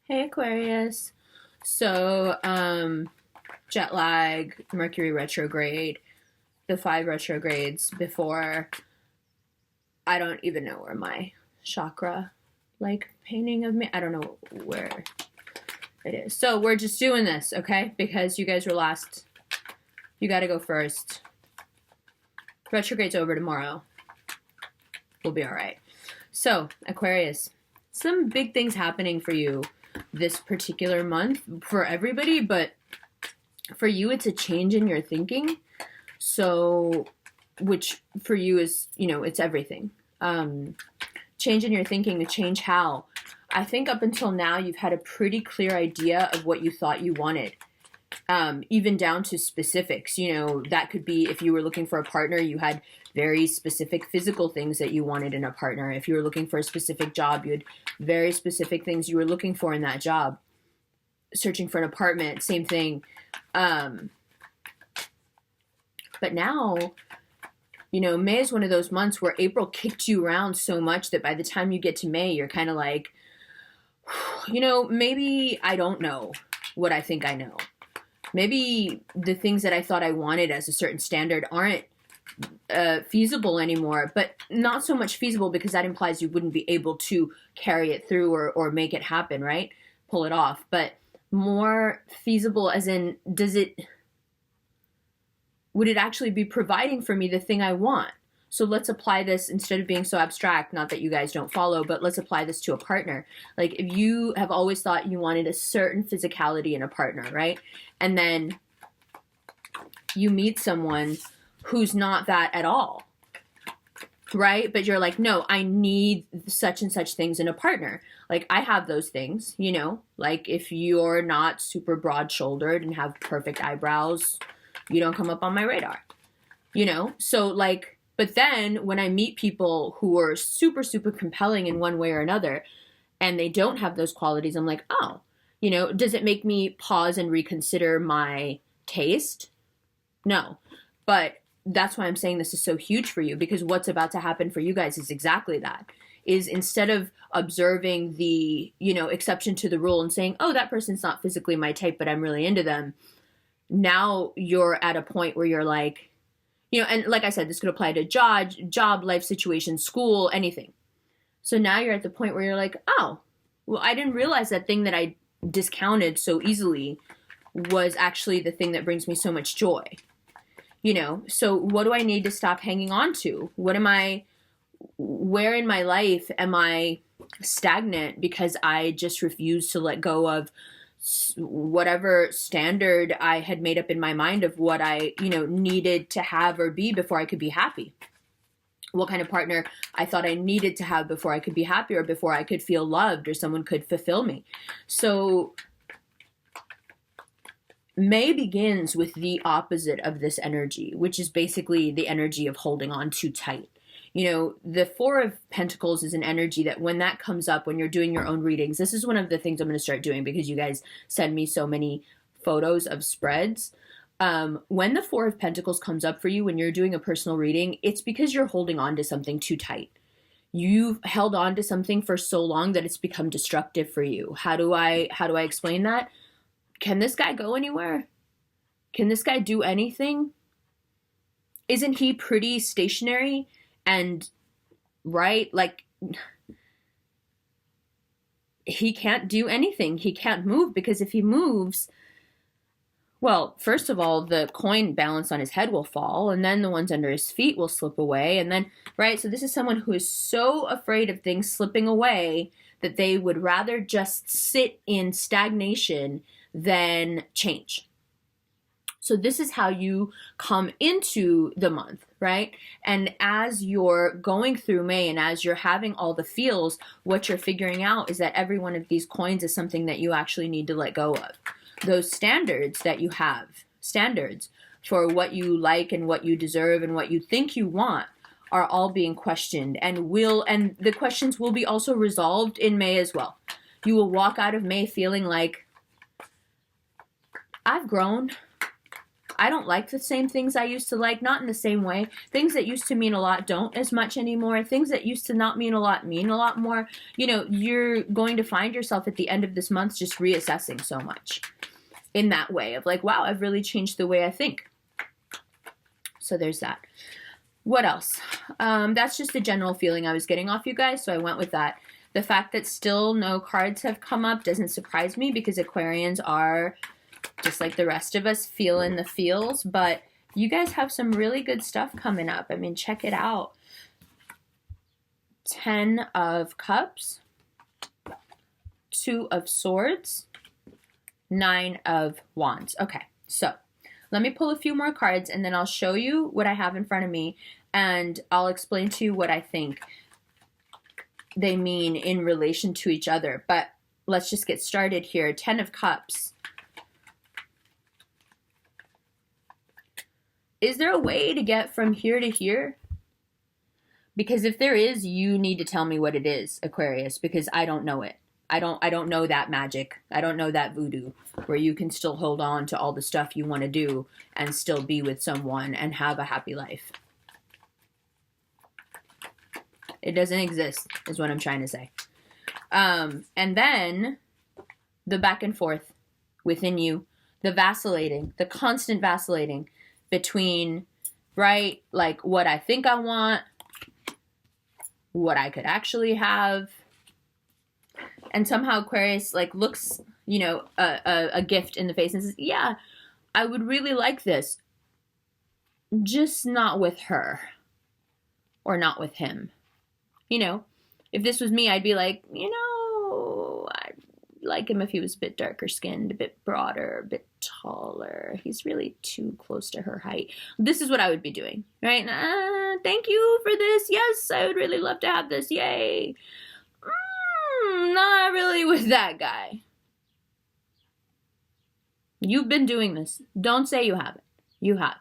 Hey Aquarius. So, jet lag, Mercury retrograde, the 5 retrogrades before. I don't even know where my chakra, like, painting of me. I don't know where it is. So we're just doing this, okay? Because you guys were last. You got to go first. Retrograde's over tomorrow. We'll be all right. So, Aquarius, some big things happening for you this particular month for everybody, but for you it's a change in your thinking. So, which for you is, it's everything. Change in your thinking to change how. I think up until now you've had a pretty clear idea of what you thought you wanted. Even down to specifics, that could be if you were looking for a partner, you had very specific physical things that you wanted in a partner. If you were looking for a specific job, you had very specific things you were looking for in that job. Searching for an apartment, same thing. But now, May is one of those months where April kicked you around so much that by the time you get to May, you're kind of like, maybe I don't know what I think I know. Maybe the things that I thought I wanted as a certain standard aren't feasible anymore, but not so much feasible because that implies you wouldn't be able to carry it through or make it happen, right? Pull it off. But more feasible as in, would it actually be providing for me the thing I want? So let's apply this instead of being so abstract, not that you guys don't follow, but let's apply this to a partner. Like if you have always thought you wanted a certain physicality in a partner, right? And then you meet someone who's not that at all, right? But you're like, no, I need such and such things in a partner. Like I have those things, like if you're not super broad-shouldered and have perfect eyebrows, you don't come up on my radar, So like, but then when I meet people who are super, super compelling in one way or another, and they don't have those qualities, I'm like, oh, does it make me pause and reconsider my taste? No. But that's why I'm saying this is so huge for you, because what's about to happen for you guys is exactly that. Is instead of observing the, exception to the rule and saying, oh, that person's not physically my type, but I'm really into them. Now you're at a point where you're like, and like I said, this could apply to job, life situation, school, anything. So now you're at the point where you're like, oh, well, I didn't realize that thing that I discounted so easily was actually the thing that brings me so much joy. So what do I need to stop hanging on to? Where in my life am I stagnant because I just refuse to let go of whatever standard I had made up in my mind of what I, needed to have or be before I could be happy. What kind of partner I thought I needed to have before I could be happy or before I could feel loved or someone could fulfill me. So May begins with the opposite of this energy, which is basically the energy of holding on too tight. The Four of Pentacles is an energy that when that comes up, when you're doing your own readings, this is one of the things I'm going to start doing because you guys send me so many photos of spreads. When the Four of Pentacles comes up for you, when you're doing a personal reading, it's because you're holding on to something too tight. You've held on to something for so long that it's become destructive for you. How do I explain that? Can this guy go anywhere? Can this guy do anything? Isn't he pretty stationary? And, right, like, he can't do anything. He can't move because if he moves, well, first of all, the coin balance on his head will fall, and then the ones under his feet will slip away. And then, right, so this is someone who is so afraid of things slipping away that they would rather just sit in stagnation than change. So this is how you come into the month, right? And as you're going through May and as you're having all the feels, what you're figuring out is that every one of these coins is something that you actually need to let go of. Those standards that you have, standards for what you like and what you deserve and what you think you want, are all being questioned and the questions will be also resolved in May as well. You will walk out of May feeling like, I've grown. I don't like the same things I used to like, not in the same way. Things that used to mean a lot don't as much anymore. Things that used to not mean a lot more. You know, you're going to find yourself at the end of this month just reassessing so much in that way of like, wow, I've really changed the way I think. So there's that. What else? That's just the general feeling I was getting off you guys, so I went with that. The fact that still no cards have come up doesn't surprise me because Aquarians are, just like the rest of us, feeling the feels, but you guys have some really good stuff coming up. I mean, check it out. 10 of Cups, 2 of Swords, 9 of Wands. Okay, so let me pull a few more cards and then I'll show you what I have in front of me and I'll explain to you what I think they mean in relation to each other. But let's just get started here. 10 of Cups. Is there a way to get from here to here? Because if there is, you need to tell me what it is, Aquarius, because I don't know it. I don't know that magic. I don't know that voodoo where you can still hold on to all the stuff you want to do and still be with someone and have a happy life. It doesn't exist, is what I'm trying to say. And then the back and forth within you, the vacillating, the constant vacillating between, right, like what I think I want, what I could actually have. And somehow Aquarius like looks, you know, a gift in the face and says, yeah, I would really like this, just not with her or not with him. You know, if this was me, I'd be like, you know, I'd like him if he was a bit darker skinned, a bit broader, a bit taller. He's really too close to her height. This is what I would be doing, right? Thank you for this. Yes, I would really love to have this. Yay. Not really with that guy. You've been doing this. Don't say you haven't. You have.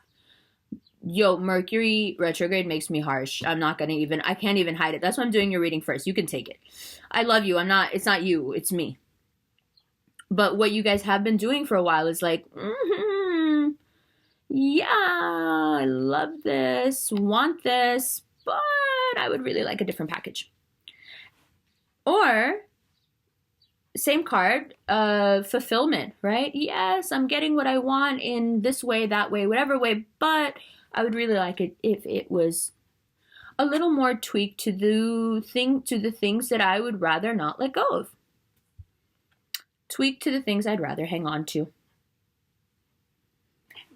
Yo, Mercury retrograde makes me harsh. I can't even hide it. That's why I'm doing your reading first. You can take it. I love you. It's not you. It's me. But what you guys have been doing for a while is like, yeah, I love this, want this, but I would really like a different package. Or, same card, fulfillment, right? Yes, I'm getting what I want in this way, that way, whatever way, but I would really like it if it was a little more tweaked to the things that I would rather not let go of. Tweaked to the things I'd rather hang on to.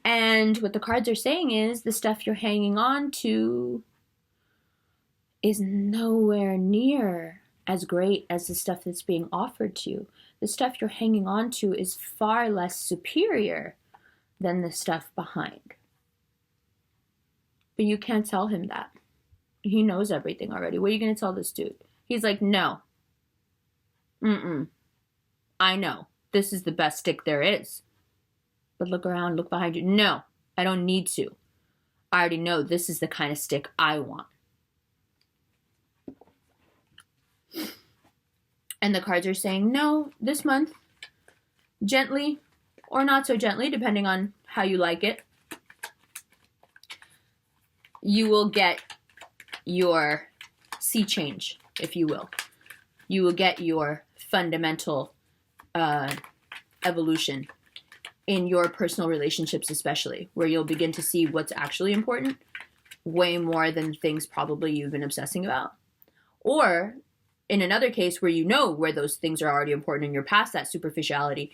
And what the cards are saying is the stuff you're hanging on to is nowhere near as great as the stuff that's being offered to you. The stuff you're hanging on to is far less superior than the stuff behind. But you can't tell him that. He knows everything already. What are you going to tell this dude? He's like, no. I know. This is the best stick there is. But look around, look behind you. No, I don't need to. I already know this is the kind of stick I want. And the cards are saying, no, this month, gently or not so gently, depending on how you like it, you will get your sea change, if you will. You will get your fundamental evolution in your personal relationships, especially, where you'll begin to see what's actually important way more than things probably you've been obsessing about. Or in another case where you know where those things are already important and you're past that superficiality,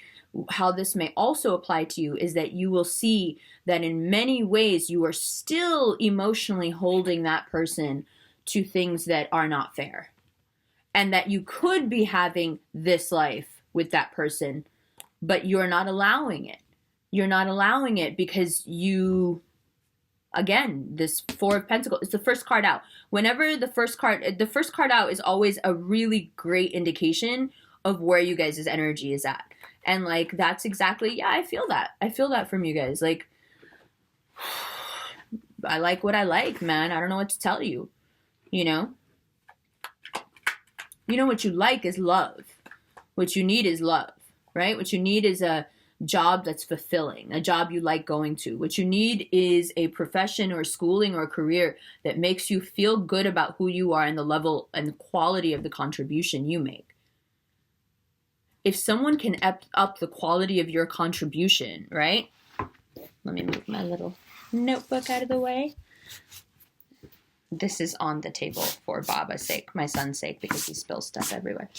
how this may also apply to you is that you will see that in many ways you are still emotionally holding that person to things that are not fair. And that you could be having this life with that person, but you're not allowing it. You're not allowing it because you, again, this Four of Pentacles, it's the first card out. Whenever the first card out is always a really great indication of where you guys' energy is at. And like, that's exactly, yeah, I feel that. I feel that from you guys. Like, I like what I like, man. I don't know what to tell you, you know? You know, what you like is love. What you need is love, right? What you need is a job that's fulfilling, a job you like going to. What you need is a profession or schooling or career that makes you feel good about who you are and the level and the quality of the contribution you make. If someone can up the quality of your contribution, right? Let me move my little notebook out of the way. This is on the table for Baba's sake, my son's sake, because he spills stuff everywhere.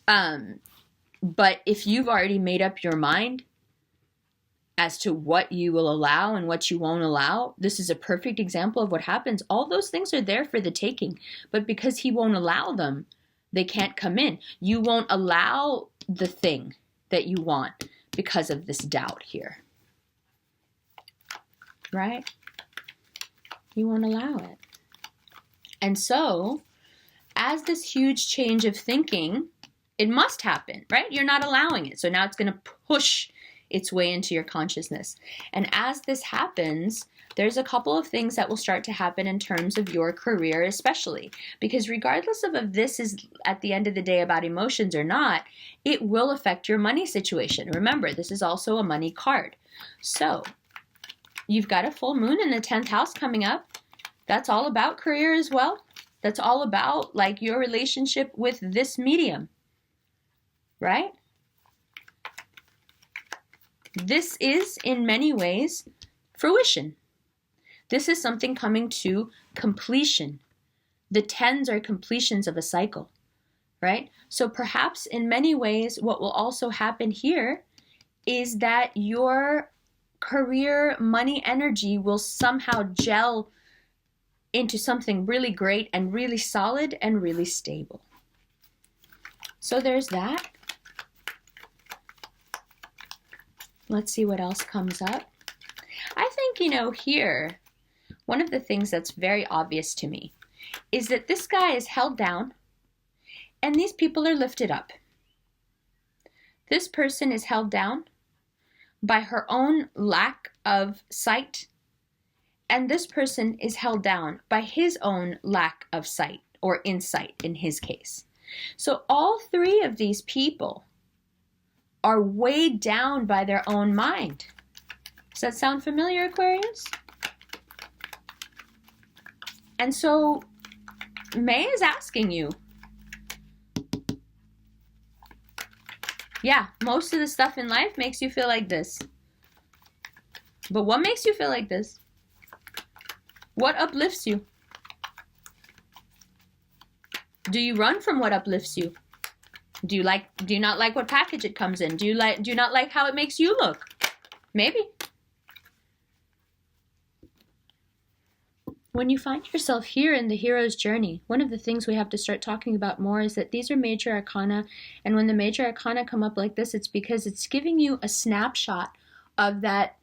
But if you've already made up your mind as to what you will allow and what you won't allow, this is a perfect example of what happens. All those things are there for the taking, but because he won't allow them, they can't come in. You won't allow the thing that you want because of this doubt here. Right? You won't allow it. And so, as this huge change of thinking, it must happen, right? You're not allowing it. So now it's going to push its way into your consciousness. And as this happens, there's a couple of things that will start to happen in terms of your career especially. Because regardless of if this is at the end of the day about emotions or not, it will affect your money situation. Remember, this is also a money card. So you've got a full moon in the 10th house coming up. That's all about career as well. That's all about like your relationship with this medium, right? This is in many ways fruition. This is something coming to completion. The 10s are completions of a cycle, right? So perhaps in many ways, what will also happen here is that your career money energy will somehow gel into something really great and really solid and really stable. So there's that. Let's see what else comes up. I think, here, one of the things that's very obvious to me is that this guy is held down and these people are lifted up. This person is held down by her own lack of sight, and this person is held down by his own lack of sight or insight in his case. So all three of these people are weighed down by their own mind. Does that sound familiar, Aquarius? And so May is asking you, yeah, most of the stuff in life makes you feel like this. But what makes you feel like this? What uplifts you? Do you run from what uplifts you? Do you not like what package it comes in? Do you not like how it makes you look? Maybe. When you find yourself here in the hero's journey, one of the things we have to start talking about more is that these are major arcana, and when the major arcana come up like this, it's because it's giving you a snapshot of that,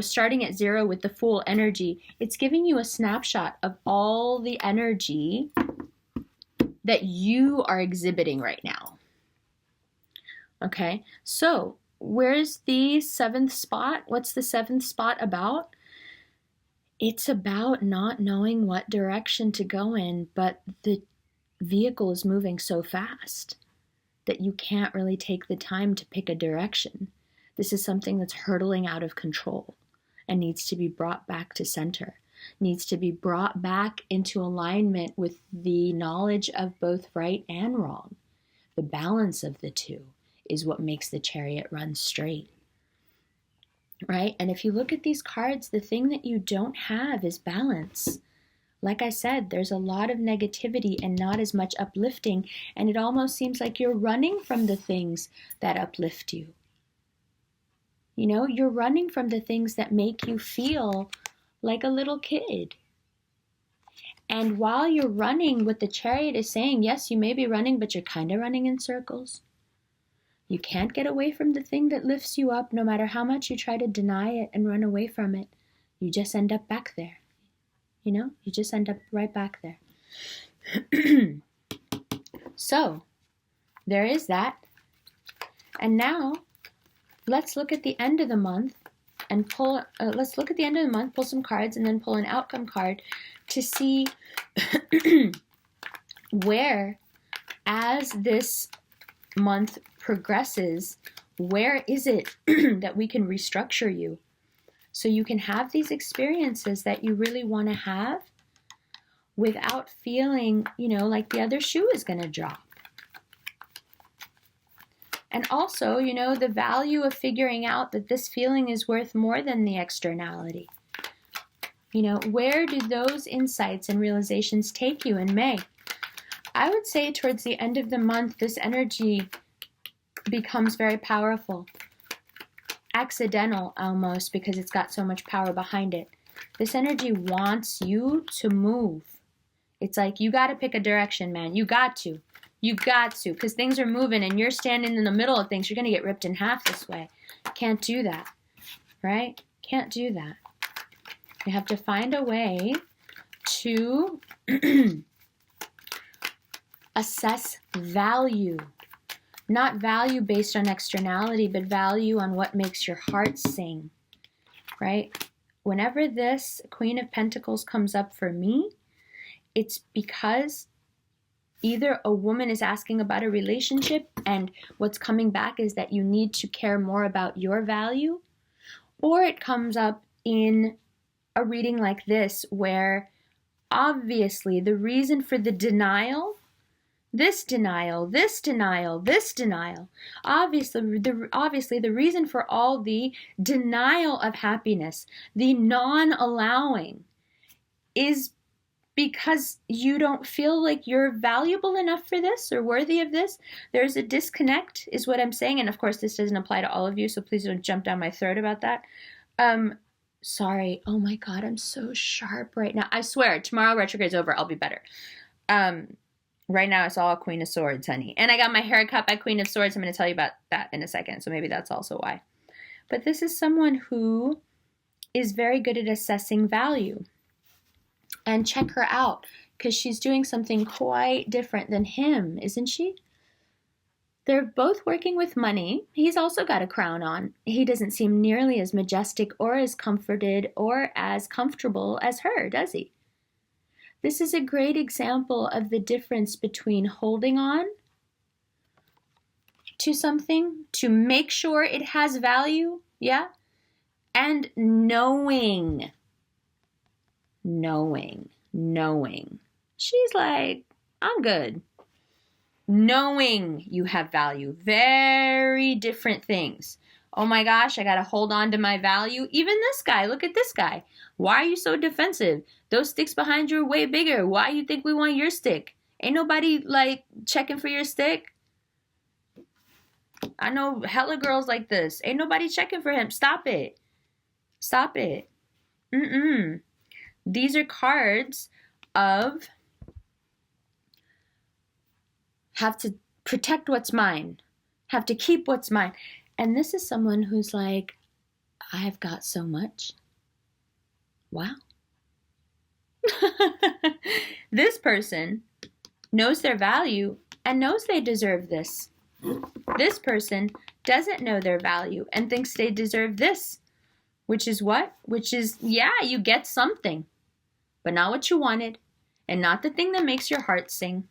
starting at 0 with the full energy. It's giving you a snapshot of all the energy that you are exhibiting right now. Okay, so where's the 7th spot? What's the 7th spot about? It's about not knowing what direction to go in, but the vehicle is moving so fast that you can't really take the time to pick a direction. This is something that's hurtling out of control and needs to be brought back to center, needs to be brought back into alignment with the knowledge of both right and wrong. The balance of the two is what makes the chariot run straight, right? And if you look at these cards, the thing that you don't have is balance. Like I said, there's a lot of negativity and not as much uplifting, and it almost seems like you're running from the things that uplift you. You're running from the things that make you feel like a little kid. And while you're running, what the chariot is saying, yes, you may be running, but you're kind of running in circles. You can't get away from the thing that lifts you up, no matter how much you try to deny it and run away from it. You just end up back there. You just end up right back there. So, there is that. And now, let's look at the end of the month and pull some cards and then pull an outcome card to see where, as this month progresses, Where is it that we can restructure you so you can have these experiences that you really want to have without feeling, you know, like the other shoe is going to drop? And also, you know, the value of figuring out that this feeling is worth more than the externality. You know, where do those insights and realizations take you in May? I would say towards the end of the month, this energy becomes very powerful. Accidental almost, because it's got so much power behind it. This energy wants you to move. It's like, you got to pick a direction, man. You got to. You got to, because things are moving and you're standing in the middle of things. You're going to get ripped in half this way. Can't do that, right? Can't do that. You have to find a way to assess value. Not value based on externality, but value on what makes your heart sing, right? Whenever this Queen of Pentacles comes up for me, it's because either a woman is asking about a relationship and what's coming back is that you need to care more about your value, or it comes up in a reading like this where obviously the reason for the denial, this denial, this denial, this denial, obviously the reason for all the denial of happiness, the non-allowing, is because you don't feel like you're valuable enough for this or worthy of this. There's a disconnect is what I'm saying. And of course, this doesn't apply to all of you, so please don't jump down my throat about that. Sorry. Oh my God, I'm so sharp right now. I swear, tomorrow retrograde's over. I'll be better. Right now it's all Queen of Swords, honey. And I got my hair cut by Queen of Swords. I'm going to tell you about that in a second. So maybe that's also why. But this is someone who is very good at assessing value. And check her out, because she's doing something quite different than him, isn't she? They're both working with money. He's also got a crown on. He doesn't seem nearly as majestic or as comforted or as comfortable as her, does he? This is a great example of the difference between holding on to something to make sure it has value, yeah, and knowing. She's like, I'm good. Knowing you have value. Very different things. Oh my gosh, I got to hold on to my value. Even this guy, look at this guy. Why are you so defensive? Those sticks behind you are way bigger. Why you think we want your stick? Ain't nobody like checking for your stick. I know hella girls like this. Ain't nobody checking for him. Stop it. Stop it. These are cards of have to protect what's mine, have to keep what's mine. And this is someone who's like, I've got so much. Wow. This person knows their value and knows they deserve this. This person doesn't know their value and thinks they deserve this. Which is what? Which is, yeah, you get something, but not what you wanted, and not the thing that makes your heart sing.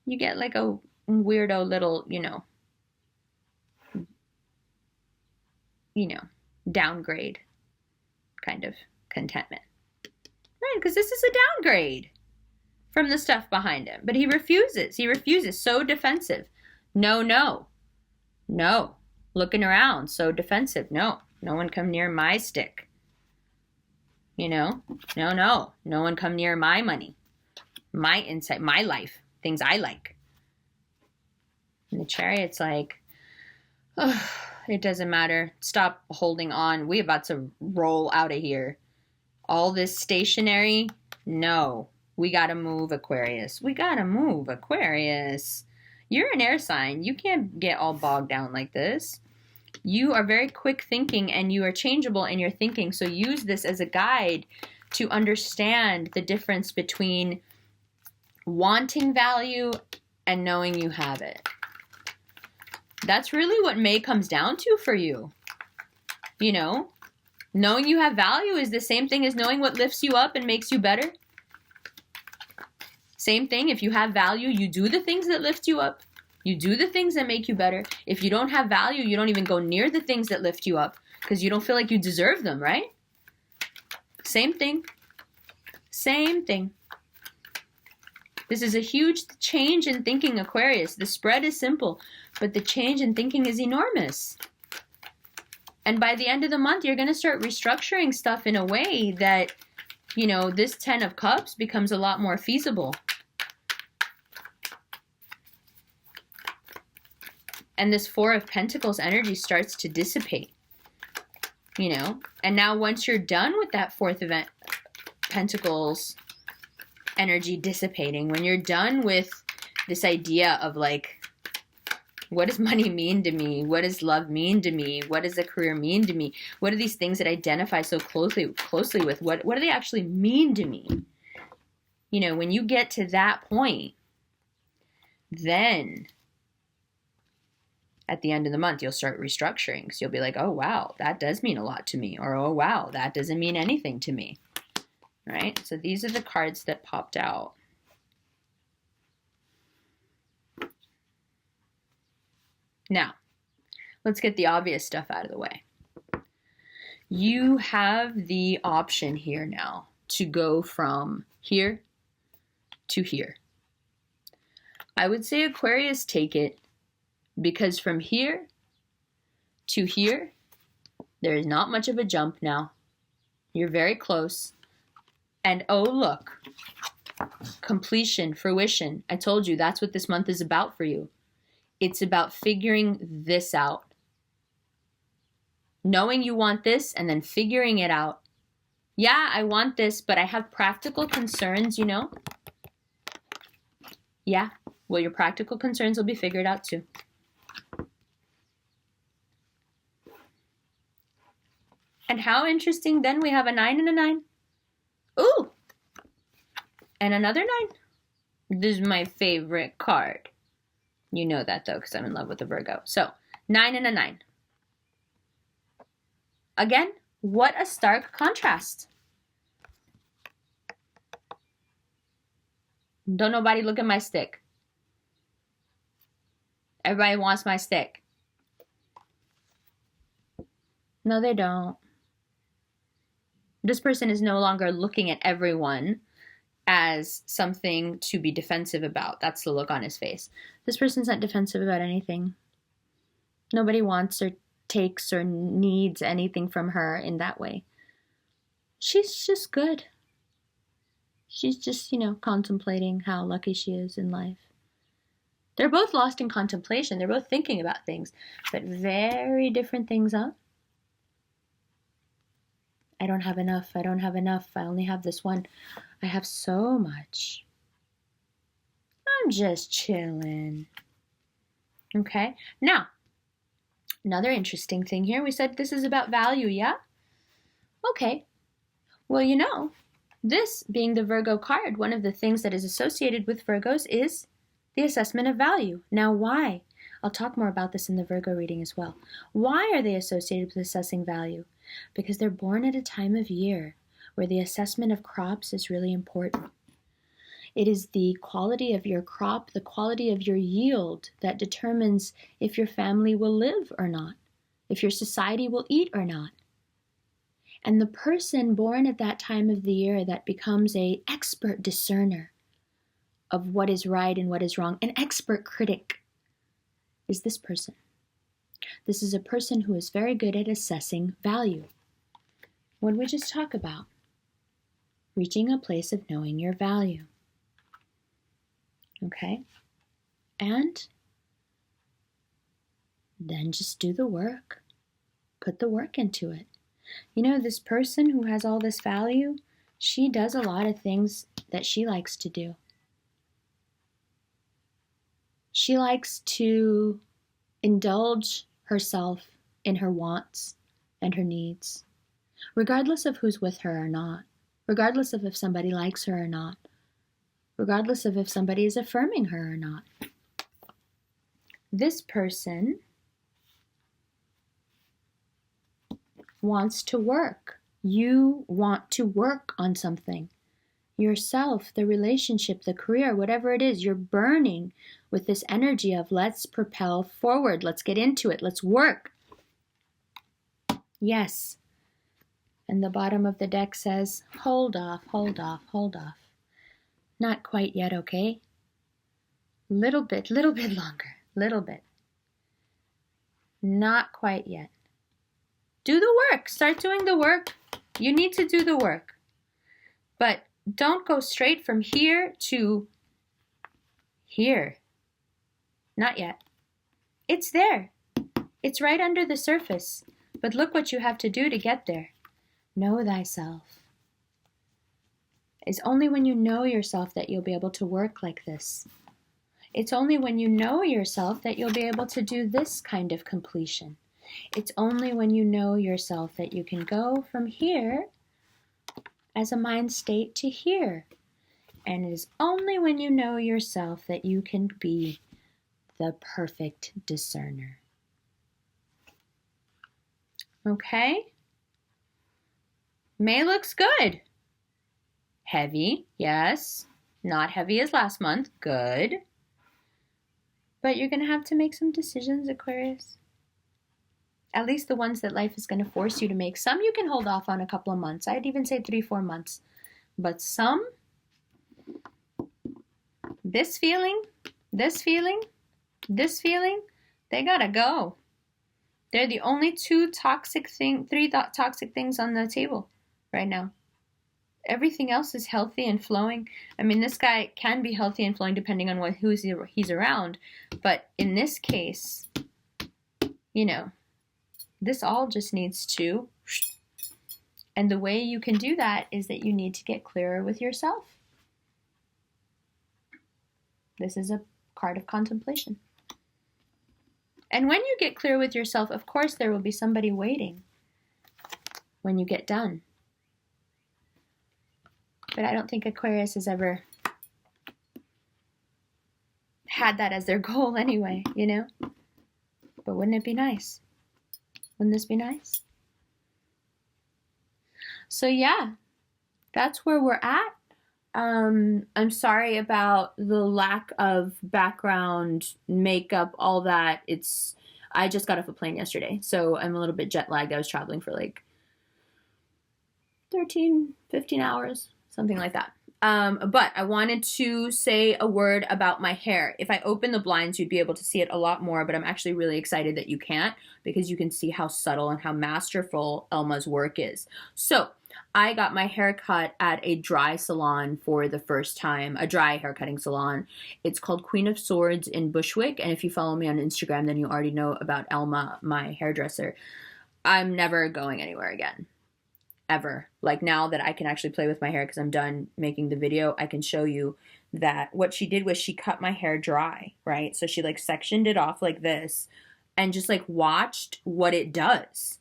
You get like a weirdo little, downgrade kind of contentment. Right, because this is a downgrade from the stuff behind him. But he refuses. He refuses. So defensive. No. Looking around. So defensive. No one come near my stick. No. No one come near my money. My insight. My life. Things I like. And the chariot's like, oh, it doesn't matter. Stop holding on. We about to roll out of here. All this stationary? No. We gotta move, Aquarius. We gotta move, Aquarius. You're an air sign. You can't get all bogged down like this. You are very quick thinking and you are changeable in your thinking. So use this as a guide to understand the difference between wanting value and knowing you have it. That's really what May comes down to for you. Knowing you have value is the same thing as knowing what lifts you up and makes you better. Same thing. If you have value, you do the things that lift you up. You do the things that make you better. If you don't have value, you don't even go near the things that lift you up because you don't feel like you deserve them, right? Same thing. Same thing. This is a huge change in thinking, Aquarius. The spread is simple, but the change in thinking is enormous. And by the end of the month, you're going to start restructuring stuff in a way that, you know, this 10 of Cups becomes a lot more feasible. And this 4 of Pentacles energy starts to dissipate, you know. And now once you're done with that 4th of Pentacles energy dissipating, when you're done with this idea of like, what does money mean to me? What does love mean to me? What does a career mean to me? What are these things that I identify so closely with? What do they actually mean to me? You know, when you get to that point, then at the end of the month, you'll start restructuring. So you'll be like, oh, wow, that does mean a lot to me. Or, oh, wow, that doesn't mean anything to me. Right? So these are the cards that popped out. Now, let's get the obvious stuff out of the way. You have the option here now to go from here to here. I would say, Aquarius, take it, because from here to here, there is not much of a jump now. You're very close. And oh, look, completion, fruition. I told you that's what this month is about for you. It's about figuring this out. Knowing you want this and then figuring it out. Yeah, I want this, but I have practical concerns, you know? Yeah, well, your practical concerns will be figured out too. And how interesting, then we have a 9 and a 9. Ooh! And another 9. This is my favorite card. You know that, though, because I'm in love with a Virgo. So, 9 and a 9. Again, what a stark contrast. Don't nobody look at my stick. Everybody wants my stick. No, they don't. This person is no longer looking at everyone as something to be defensive about. That's the look on his face. This person's not defensive about anything. Nobody wants or takes or needs anything from her in that way. She's just good. She's just, you know, contemplating how lucky she is in life. They're both lost in contemplation. They're both thinking about things, but very different things, huh? I don't have enough. I don't have enough. I only have this one. I have so much. I'm just chilling. Okay. Now, another interesting thing here. We said this is about value, yeah? Okay. Well, you know, this being the Virgo card, one of the things that is associated with Virgos is the assessment of value. Now, why? I'll talk more about this in the Virgo reading as well. Why are they associated with assessing value? Because they're born at a time of year where the assessment of crops is really important. It is the quality of your crop, the quality of your yield that determines if your family will live or not, if your society will eat or not. And the person born at that time of the year that becomes an expert discerner of what is right and what is wrong, an expert critic, is this person. This is a person who is very good at assessing value. What did we just talk about? Reaching a place of knowing your value. Okay? And then just do the work. Put the work into it. You know, this person who has all this value, she does a lot of things that she likes to do. She likes to indulge herself in her wants and her needs, regardless of who's with her or not, regardless of if somebody likes her or not, regardless of if somebody is affirming her or not. This person wants to work. You want to work on something. yourself, the relationship, the career, whatever it is, you're burning with this energy of let's propel forward, let's get into it, let's work. Yes. And the bottom of the deck says, hold off, hold off, hold off. Not quite yet, okay? Little bit longer, little bit. Not quite yet. Do the work, start doing the work. You need to do the work. But don't go straight from here to here. Not yet. It's there. It's right under the surface. But look what you have to do to get there. Know thyself. It's only when you know yourself that you'll be able to work like this. It's only when you know yourself that you'll be able to do this kind of completion. It's only when you know yourself that you can go from here as a mind state to here. And it is only when you know yourself that you can be the perfect discerner. Okay? May looks good. Heavy, yes. Not heavy as last month, good. But you're going to have to make some decisions, Aquarius. At least the ones that life is going to force you to make. Some you can hold off on a couple of months. I'd even say 3-4 months. But some, this feeling, they gotta go. They're the only three toxic things on the table right now. Everything else is healthy and flowing. I mean, this guy can be healthy and flowing depending on who he's around. But in this case, you know, this all just needs to. And the way you can do that is that you need to get clearer with yourself. This is a card of contemplation. And when you get clear with yourself, of course, there will be somebody waiting when you get done. But I don't think Aquarius has ever had that as their goal anyway, you know? But wouldn't it be nice? Wouldn't this be nice? So yeah, that's where we're at. I'm sorry about the lack of background, makeup, all that. I just got off a plane yesterday, so I'm a little bit jet lagged. I was traveling for like 13, 15 hours, something like that. But I wanted to say a word about my hair. If I open the blinds, you'd be able to see it a lot more, but I'm actually really excited that you can't, because you can see how subtle and how masterful Elma's work is. So I got my hair cut at a dry salon for the first time, a dry hair cutting salon. It's called Queen of Swords in Bushwick, and if you follow me on Instagram, then you already know about Elma, my hairdresser. I'm never going anywhere again. Ever. Like, now that I can actually play with my hair because I'm done making the video, I can show you that what she did was she cut my hair dry, right? So she like sectioned it off like this and just like watched what it does,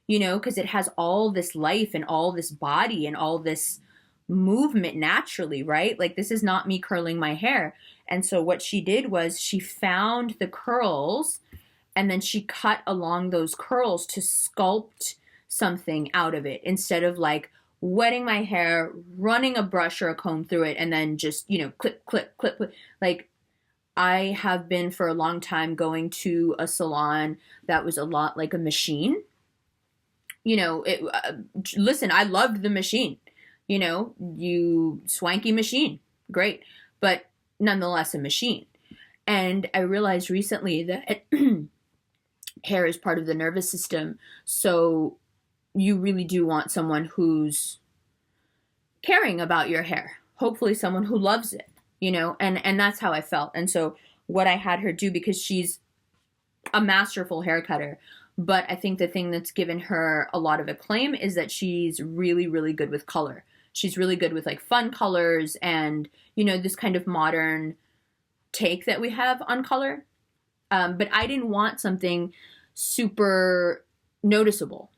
you know, because it has all this life and all this body and all this movement naturally, right? Like, this is not me curling my hair. And so what she did was she found the curls and then she cut along those curls to sculpt something out of it, instead of like wetting my hair, running a brush or a comb through it, and then just, you know, clip, clip, clip, clip. Like, I have been for a long time going to a salon that was a lot like a machine. You know, listen, I loved the machine. You know, you swanky machine, great, but nonetheless a machine. And I realized recently that hair is part of the nervous system, so you really do want someone who's caring about your hair. Hopefully someone who loves it, you know, and that's how I felt. And so what I had her do, because she's a masterful hair cutter, but I think the thing that's given her a lot of acclaim is that she's really, really good with color. She's really good with like fun colors and, you know, this kind of modern take that we have on color. But I didn't want something super noticeable,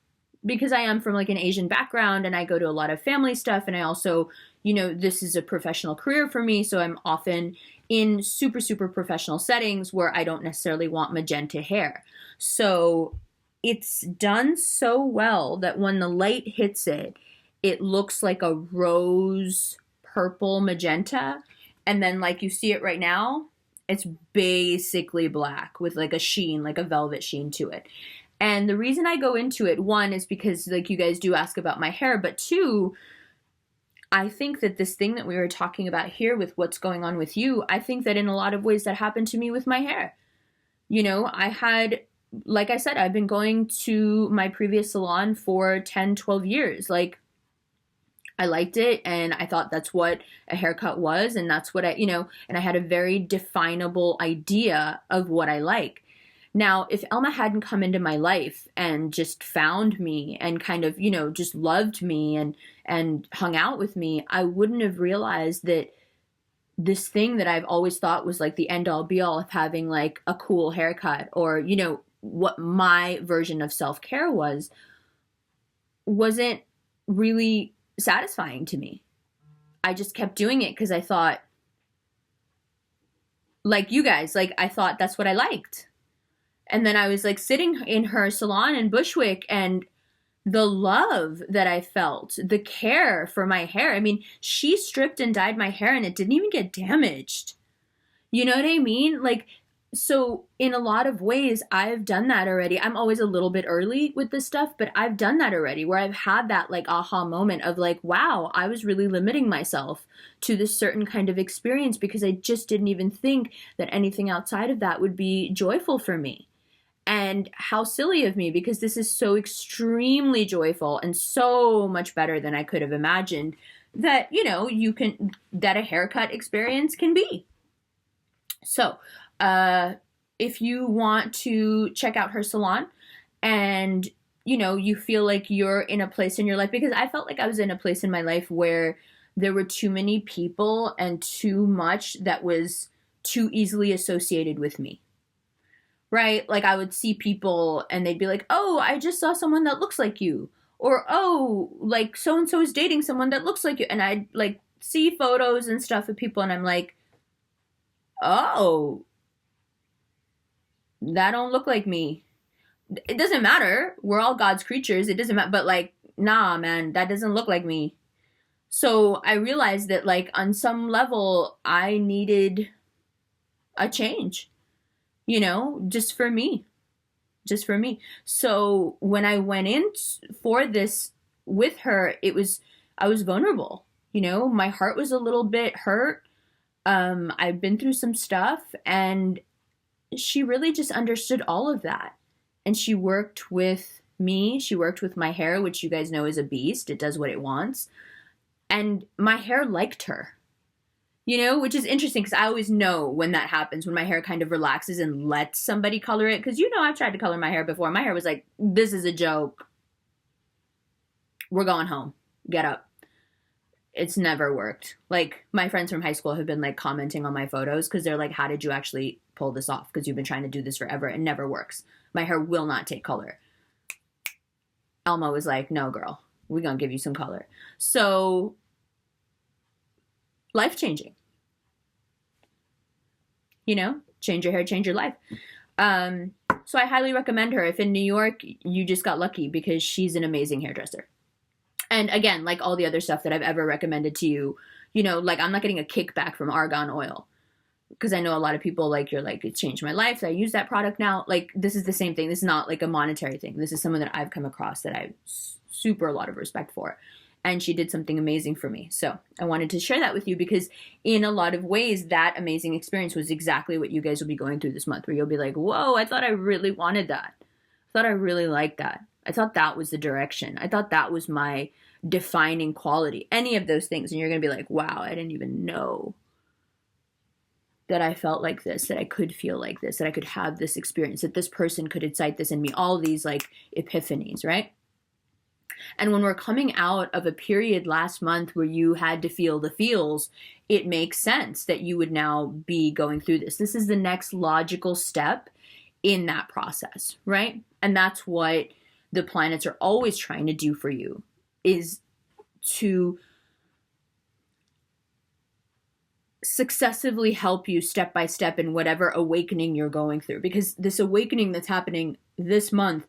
because I am from like an Asian background and I go to a lot of family stuff. And I also, you know, this is a professional career for me. So I'm often in super, super professional settings where I don't necessarily want magenta hair. So it's done so well that when the light hits it, it looks like a rose purple magenta. And then like you see it right now, it's basically black with like a sheen, like a velvet sheen to it. And the reason I go into it, one, is because like you guys do ask about my hair, but two, I think that this thing that we were talking about here with what's going on with you, I think that in a lot of ways that happened to me with my hair. You know, I had, like I said, I've been going to my previous salon for 10, 12 years. Like, I liked it and I thought that's what a haircut was, and that's what and I had a very definable idea of what I like. Now, if Elma hadn't come into my life and just found me and kind of, just loved me and hung out with me, I wouldn't have realized that this thing that I've always thought was like the end all be all of having like a cool haircut, or, what my version of self-care wasn't really satisfying to me. I just kept doing it because I thought, like you guys, like I thought that's what I liked. And then I was like sitting in her salon in Bushwick, and the love that I felt, the care for my hair. I mean, she stripped and dyed my hair and it didn't even get damaged. You know what I mean? Like, so in a lot of ways, I've done that already. I'm always a little bit early with this stuff, but I've done that already, where I've had that like aha moment of like, wow, I was really limiting myself to this certain kind of experience because I just didn't even think that anything outside of that would be joyful for me. And how silly of me, because this is so extremely joyful and so much better than I could have imagined that, that a haircut experience can be. So, if you want to check out her salon and, you feel like you're in a place in your life, because I felt like I was in a place in my life where there were too many people and too much that was too easily associated with me. Right? Like I would see people and they'd be like, oh, I just saw someone that looks like you. Or, oh, like so-and-so is dating someone that looks like you. And I'd like see photos and stuff of people and I'm like, oh, that don't look like me. It doesn't matter. We're all God's creatures. It doesn't matter. But like, nah, man, that doesn't look like me. So I realized that like on some level, I needed a change. Just for me. So when I went in for this with her, I was vulnerable. My heart was a little bit hurt. I've been through some stuff, and she really just understood all of that. And she worked with me. She worked with my hair, which you guys know is a beast. It does what it wants. And my hair liked her. Which is interesting because I always know when that happens, when my hair kind of relaxes and lets somebody color it. Because, I've tried to color my hair before. My hair was like, this is a joke. We're going home. Get up. It's never worked. Like, my friends from high school have been, like, commenting on my photos because they're like, how did you actually pull this off? Because you've been trying to do this forever. It never works. My hair will not take color. Elma was like, no, girl. We're going to give you some color. So, life-changing. Change your hair, change your life. So I highly recommend her. If in New York, you just got lucky because she's an amazing hairdresser. And again, like all the other stuff that I've ever recommended to you, like I'm not getting a kickback from argan oil because I know a lot of people like, you're like, it changed my life. I use that product now. Like this is the same thing. This is not like a monetary thing. This is someone that I've come across that I have super a lot of respect for. And she did something amazing for me. So I wanted to share that with you because in a lot of ways, that amazing experience was exactly what you guys will be going through this month, where you'll be like, whoa, I thought I really wanted that. I thought I really liked that. I thought that was the direction. I thought that was my defining quality. Any of those things. And you're going to be like, wow, I didn't even know that I felt like this, that I could feel like this, that I could have this experience, that this person could incite this in me. All these like epiphanies, right? And when we're coming out of a period last month where you had to feel the feels, it makes sense that you would now be going through this. This is the next logical step in that process, right? And that's what the planets are always trying to do for you, is to successively help you step by step in whatever awakening you're going through. Because this awakening that's happening this month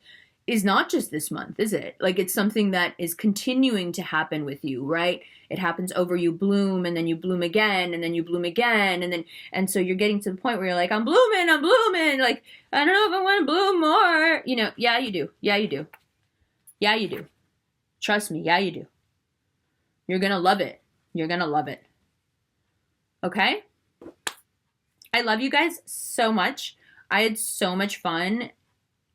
is not just this month, is it? Like, it's something that is continuing to happen with you, right? It happens over, you bloom, and then you bloom again, and then you bloom again, and so you're getting to the point where you're like, I'm blooming, like, I don't know if I want to bloom more. You know, yeah, you do. Yeah, you do. Yeah, you do. Trust me, yeah, you do. You're gonna love it. You're gonna love it. Okay? I love you guys so much. I had so much fun,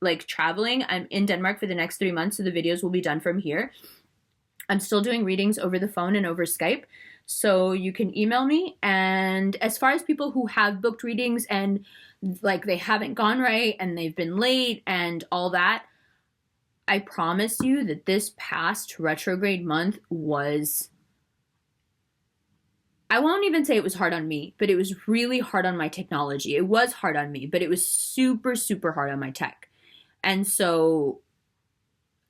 like, traveling. I'm in Denmark for the next 3 months, so the videos will be done from here. I'm still doing readings over the phone and over Skype, so you can email me. And as far as people who have booked readings and, like, they haven't gone right and they've been late and all that, I promise you that this past retrograde month was, I won't even say it was hard on me, but it was really hard on my technology. It was hard on me, but it was super, super hard on my tech. And so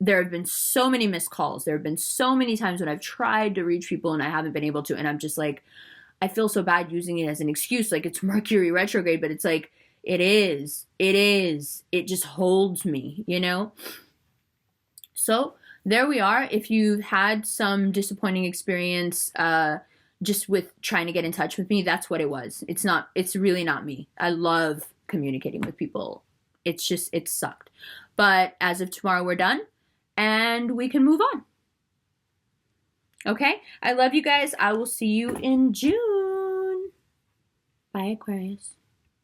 there have been so many missed calls. There have been so many times when I've tried to reach people and I haven't been able to. And I'm just like, I feel so bad using it as an excuse. Like, it's Mercury retrograde, but it's like, it is. It just holds me, you know? So there we are. If you've had some disappointing experience just with trying to get in touch with me, that's what it was. It's really not me. I love communicating with people. It's just, it sucked. But as of tomorrow, we're done and we can move on. Okay? I love you guys. I will see you in June. Bye, Aquarius.